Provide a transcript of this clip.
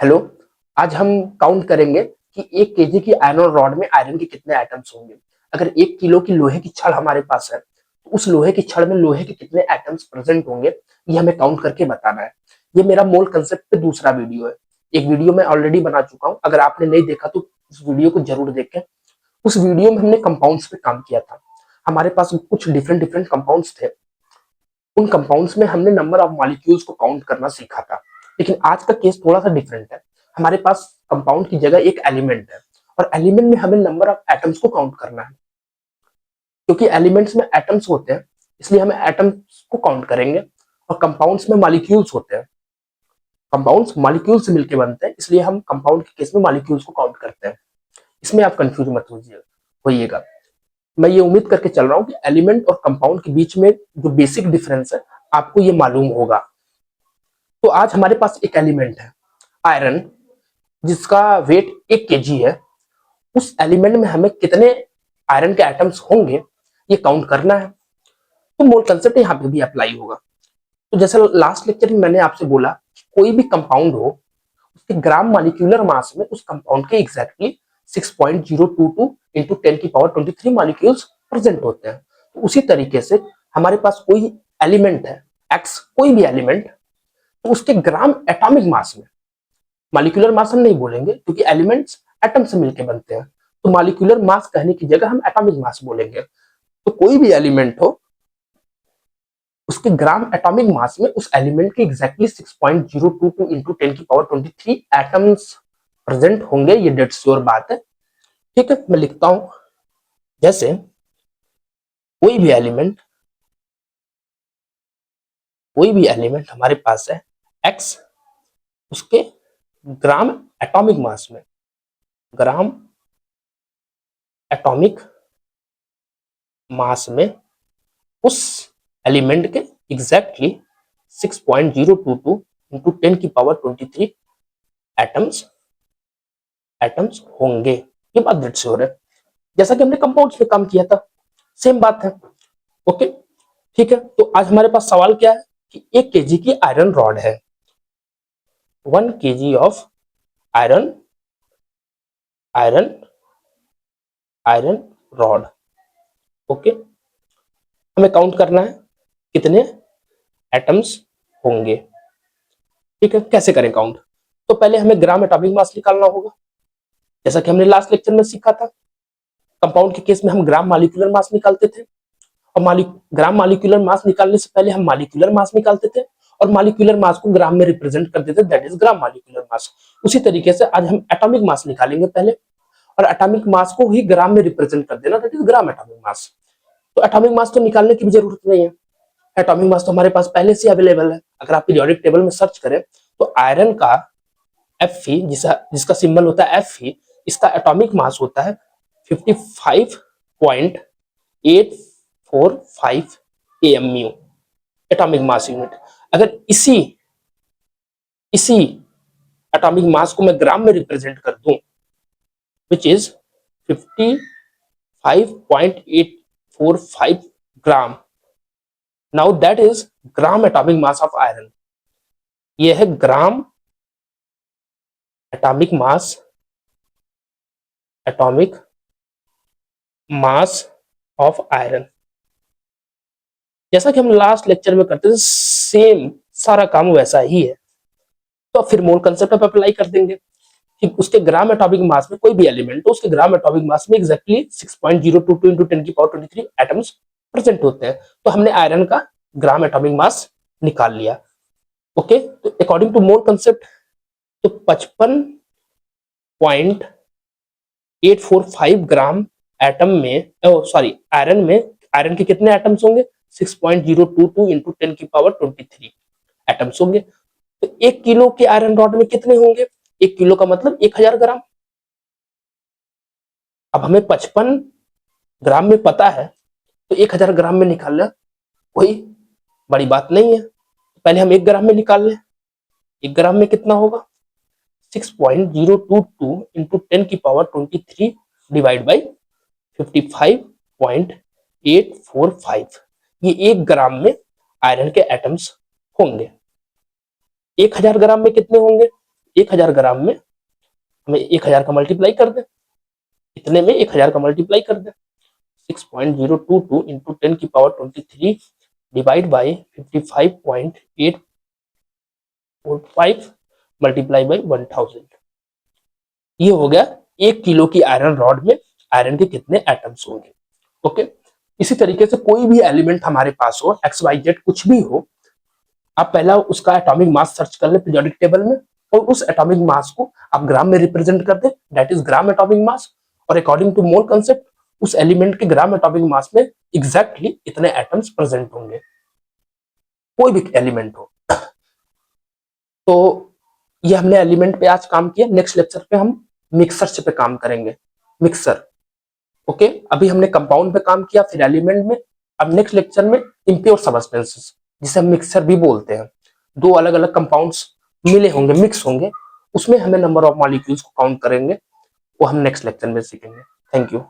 Hello. आज हम count करेंगे कि 1 केजी की आयरन रॉड में आयरन के कितने एटम्स होंगे। अगर 1 किलो की लोहे की छड़ हमारे पास है तो उस लोहे की छड़ में लोहे के कितने एटम्स प्रेजेंट होंगे, ये हमें काउंट करके बताना है। ये मेरा मोल कंसेप्ट पे दूसरा वीडियो है। एक वीडियो मैं ऑलरेडी बना चुका हूँ, अगर आपने नहीं देखा तो उस वीडियो को जरूर देखें। उस वीडियो में हमने कंपाउंड्स पे काम किया था। हमारे पास कुछ डिफरेंट डिफरेंट कंपाउंड्स थे। उन कंपाउंड्स में हमने नंबर ऑफ मॉलिक्यूल्स को काउंट करना सीखा था। लेकिन आज का केस थोड़ा सा डिफरेंट है। हमारे पास कंपाउंड की जगह एक एलिमेंट है और एलिमेंट में हमें नंबर ऑफ एटम्स को काउंट करना है। क्योंकि एलिमेंट्स में एटम्स होते हैं इसलिए हमें एटम्स को काउंट करेंगे, और कंपाउंड्स में मॉलिक्यूल्स होते हैं। कंपाउंड्स मॉलिक्यूल से मिलकर बनते हैं इसलिए हम कंपाउंड के केस में मॉलिक्यूल्स को काउंट करते हैं। इसमें आप कंफ्यूज मत होइएगा। मैं ये उम्मीद करके चल रहा हूँ कि एलिमेंट और कंपाउंड के बीच में जो बेसिक डिफरेंस है आपको ये मालूम होगा। तो आज हमारे पास एक एलिमेंट है आयरन, जिसका वेट 1 केजी है। उस एलिमेंट में हमें कितने आयरन के एटम्स होंगे ये काउंट करना है। तो मोल कंसेप्ट यहाँ पे भी अप्लाई होगा। तो जैसे लास्ट लेक्चर में मैंने आपसे बोला कि कोई भी कंपाउंड हो उसके ग्राम मॉलिक्यूलर मास में उस कंपाउंड के एग्जैक्टली 6.022 इंटू 10 की पावर 23 मॉलिक्यूल्स प्रेजेंट होते हैं। तो उसी तरीके से हमारे पास कोई एलिमेंट है एक्स, कोई भी एलिमेंट, तो उसके ग्राम एटॉमिक मास में, मॉलिक्यूलर मास हम नहीं बोलेंगे क्योंकि एलिमेंट्स एटम से मिलकर बनते हैं, तो मॉलिक्यूलर मास कहने की जगह हम एटॉमिक मास बोलेंगे। तो कोई भी एलिमेंट हो उसके ग्राम एटॉमिक मास में उस एलिमेंट के एग्जैक्टली 6.022 इंटू 10 की पावर 23 एटम्स प्रेजेंट होंगे। ये डेट श्योर बात है। ठीक है, मैं लिखता हूं। जैसे कोई भी एलिमेंट हमारे पास है एक्स, उसके ग्राम एटॉमिक मास में, ग्राम एटॉमिक मास में उस एलिमेंट के एग्जैक्टली 6.022 इंटू 10 की पावर 23 एटम्स एटम्स होंगे। ये बात डेट श्योर है। जैसा कि हमने कंपाउंड्स पे काम किया था सेम बात है। ओके, ठीक है। तो आज हमारे पास सवाल क्या है कि 1 केजी की आयरन रॉड है, 1 KG of iron iron iron rod. Okay, हमें काउंट करना है कितने एटम्स होंगे। ठीक है, कैसे करें काउंट? तो पहले हमें ग्राम एटॉमिक मास निकालना होगा, जैसा कि हमने लास्ट लेक्चर में सीखा था। कंपाउंड के केस में हम ग्राम मॉलिक्यूलर मास निकालते थे, और ग्राम मॉलिक्यूलर मास निकालने से पहले हम मॉलिक्यूलर मास निकालते थे और मॉलिक्यूलर मास को ग्राम में रिप्रेजेंट करते थे, that is gram molecular mass. उसी तरीके से आज हम एटॉमिक मास निकालेंगे पहले, और एटॉमिक मास को ही ग्राम में रिप्रेजेंट कर देना, दैट इज ग्राम एटॉमिक मास। तो एटॉमिक मास तो निकालने की भी जरूरत नहीं है, एटॉमिक मास तो हमारे पास पहले से अवेलेबल है। अगर आप पीरियोडिक टेबल में सर्च करें तो आयरन का Fe, जिसका सिंबल होता है Fe, इसका एटॉमिक मास होता है 55.845 AMU, एटॉमिक मास यूनिट। अगर इसी इसी एटॉमिक मास को मैं ग्राम में रिप्रेजेंट कर दूं, which is 55.845 gram, now that is gram atomic mass of iron. यह है ग्राम एटॉमिक मास ऑफ आयरन। जैसा कि हम लास्ट लेक्चर में करते थे सेम सारा काम वैसा ही है। तो फिर मोल कंसेप्ट पे अप्लाई कर देंगे कि उसके ग्राम एटॉमिक मास में कोई भी एलिमेंट हो, उसके ग्राम एटॉमिक मास में एग्जैक्टली 6.022 इंटू 10 की पावर 23 एटम्स प्रेजेंट होते हैं। तो हमने आयरन का ग्राम एटॉमिक मास निकाल लिया। ओके, तो अकॉर्डिंग टू मोल कंसेप्ट तो 55.845 ग्राम एटम में, सॉरी आयरन में, आयरन के कितने एटम्स होंगे? 6.022 इंटू 10 की पावर 23 एटम्स होंगे। तो 1 किलो के आयरन रॉड में कितने होंगे? 1 किलो का मतलब 1000 ग्राम। अब हमें 55 ग्राम में पता है तो 1000 ग्राम में निकालना कोई बड़ी बात नहीं है। पहले हम 1 ग्राम में निकाल लें। 1 ग्राम में कितना होगा? 6.022 इंटू 10 की पावर 23 डिवाइड बाई 55.845। ये 1 ग्राम में आयरन के एटम्स होंगे। 1000 ग्राम में कितने होंगे? 1000 ग्राम में हमें 1000 का मल्टीप्लाई कर दे, इतने में 1000 का मल्टीप्लाई कर दे, 6.022 इंटू 10 की power 23 divide by 55.845 multiply by 1000। ये हो गया 1 किलो की आयरन रॉड में आयरन के कितने एटम्स होंगे। ओके, इसी तरीके से कोई भी एलिमेंट हमारे पास हो, XYZ कुछ भी हो, आप पहला उसका एटॉमिक मास सर्च कर ले पीरियोडिक टेबल में, और उस एटॉमिक मास को आप ग्राम में रिप्रेजेंट कर दे, that is gram atomic mass, और अकॉर्डिंग टू मोल कंसेप्ट उस एलिमेंट के ग्राम एटॉमिक मास में एग्जैक्टली इतने एटम्स प्रेजेंट होंगे, कोई भी एलिमेंट हो। तो ये हमने एलिमेंट पे आज काम किया। नेक्स्ट लेक्चर पे हम मिक्सर पे काम करेंगे, मिक्सर। ओके, अभी हमने कंपाउंड पे काम किया, फिर एलिमेंट में। अब नेक्स्ट लेक्चर में इम्प्योर सब्सटेंसेस, जिसे हम मिक्सर भी बोलते हैं, दो अलग अलग कंपाउंड्स मिले होंगे, मिक्स होंगे, उसमें हमें नंबर ऑफ मॉलिक्यूल्स को काउंट करेंगे, वो हम नेक्स्ट लेक्चर में सीखेंगे। Thank you.